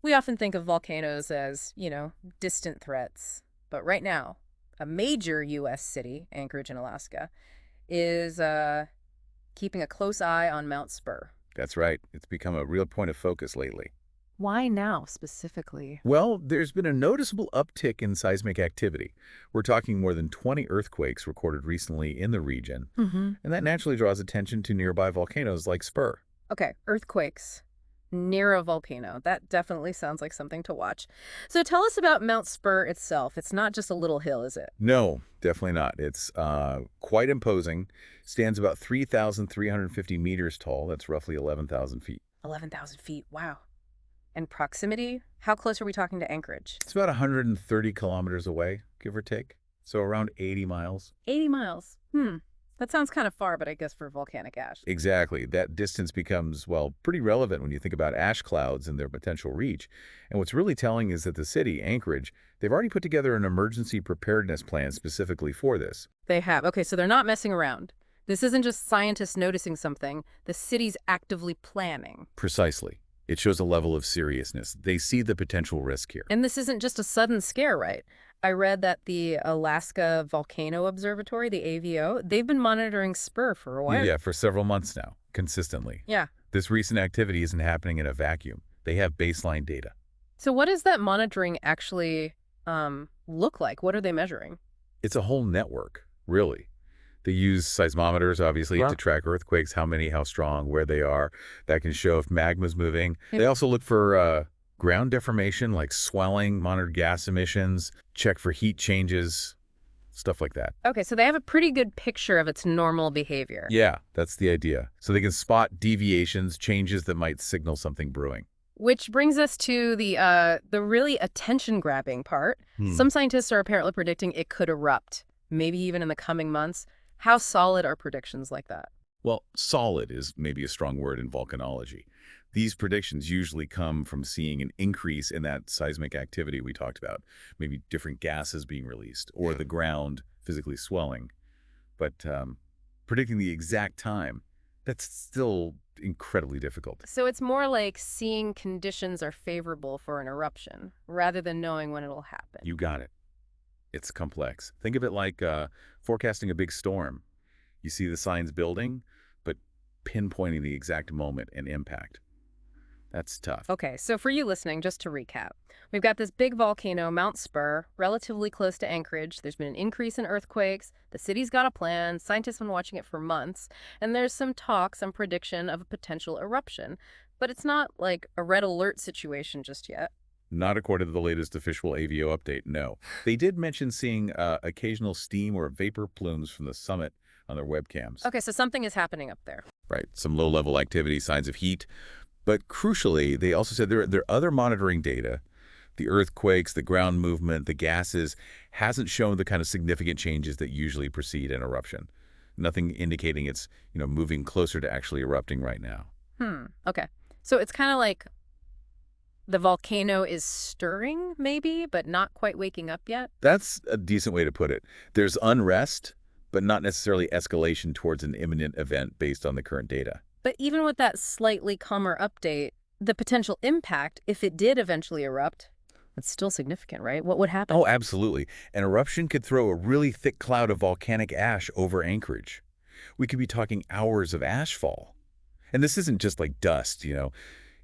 We often think of volcanoes as, distant threats. But right now, a major U.S. city, Anchorage in Alaska, is keeping a close eye on Mount Spurr. That's right. It's become a real point of focus lately. Why now, specifically? Well, there's been a noticeable uptick in seismic activity. We're talking more than 20 earthquakes recorded recently in the region, Mm-hmm. and that naturally draws attention to nearby volcanoes like Spurr. Okay, earthquakes near a volcano. That definitely sounds like something to watch. So tell us about Mount Spurr itself. It's not just a little hill, is it? No, definitely not. It's quite imposing. Stands about 3,350 meters tall. That's roughly 11,000 feet. 11,000 feet. Wow. And proximity? How close are we talking to Anchorage? It's about 130 kilometers away, give or take. So around 80 miles. 80 miles. That sounds kind of far, but I guess for volcanic ash. Exactly. That distance becomes, well, pretty relevant when you think about ash clouds and their potential reach. And what's really telling is that the city, Anchorage, they've already put together an emergency preparedness plan specifically for this. They have. Okay, so they're not messing around. This isn't just scientists noticing something. The city's actively planning. Precisely. It shows a level of seriousness. They see the potential risk here. And this isn't just a sudden scare, right? I read that the Alaska Volcano Observatory, the AVO, they've been monitoring Spurr for a while. Yeah, for several months now, consistently. Yeah. This recent activity isn't happening in a vacuum. They have baseline data. So what does that monitoring actually look like? What are they measuring? It's a whole network, really. They use seismometers, obviously, Yeah. to track earthquakes, how many, how strong, where they are. That can show if magma's moving. Yeah. They also look for ground deformation, like swelling, monitor gas emissions, check for heat changes, stuff like that. Okay, so they have a pretty good picture of its normal behavior. Yeah, that's the idea. So they can spot deviations, changes that might signal something brewing. Which brings us to the really attention-grabbing part. Some scientists are apparently predicting it could erupt, maybe even in the coming months. How solid are predictions like that? Well, solid is maybe a strong word in volcanology. These predictions usually come from seeing an increase in that seismic activity we talked about, maybe different gases being released or the ground physically swelling. But predicting the exact time, that's still incredibly difficult. So it's more like seeing conditions are favorable for an eruption, rather than knowing when it'll happen. You got it. It's complex. Think of it like forecasting a big storm. You see the signs building, but pinpointing the exact moment and impact. That's tough. Okay, so for you listening, just to recap, we've got this big volcano, Mount Spurr, relatively close to Anchorage. There's been an increase in earthquakes. The city's got a plan. Scientists have been watching it for months. And there's some talk, some prediction of a potential eruption. But it's not like a red alert situation just yet. Not according to the latest official AVO update, no. They did mention seeing occasional steam or vapor plumes from the summit on their webcams. Okay, so something is happening up there. Right, some low-level activity, signs of heat. But crucially, they also said there are other monitoring data. The earthquakes, the ground movement, the gases hasn't shown the kind of significant changes that usually precede an eruption. Nothing indicating it's, moving closer to actually erupting right now. Okay. So it's kind of like the volcano is stirring, maybe, but not quite waking up yet? That's a decent way to put it. There's unrest, but not necessarily escalation towards an imminent event based on the current data. But even with that slightly calmer update, the potential impact, if it did eventually erupt, that's still significant, right? What would happen? Oh, absolutely. An eruption could throw a really thick cloud of volcanic ash over Anchorage. We could be talking hours of ash fall. And this isn't just like dust,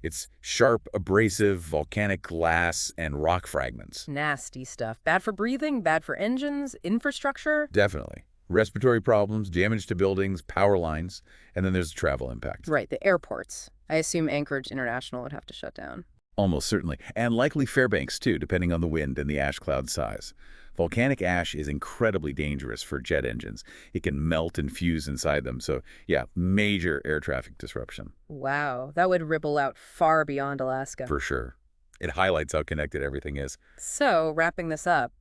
It's sharp, abrasive, volcanic glass and rock fragments. Nasty stuff. Bad for breathing, bad for engines, infrastructure. Definitely. Respiratory problems, damage to buildings, power lines, and then there's the travel impact. Right, the airports. I assume Anchorage International would have to shut down. Almost certainly. And likely Fairbanks, too, depending on the wind and the ash cloud size. Volcanic ash is incredibly dangerous for jet engines. It can melt and fuse inside them. So, yeah, major air traffic disruption. Wow, that would ripple out far beyond Alaska. For sure. It highlights how connected everything is. So, wrapping this up,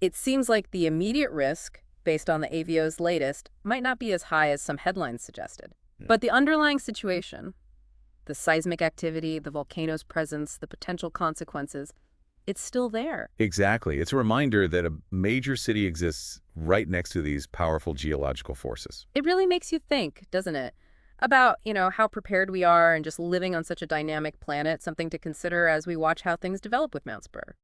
it seems like the immediate risk, based on the AVO's latest, might not be as high as some headlines suggested. Yeah. But the underlying situation, the seismic activity, the volcano's presence, the potential consequences, it's still there. Exactly. It's a reminder that a major city exists right next to these powerful geological forces. It really makes you think, doesn't it? about, how prepared we are and just living on such a dynamic planet, something to consider as we watch how things develop with Mount Spur.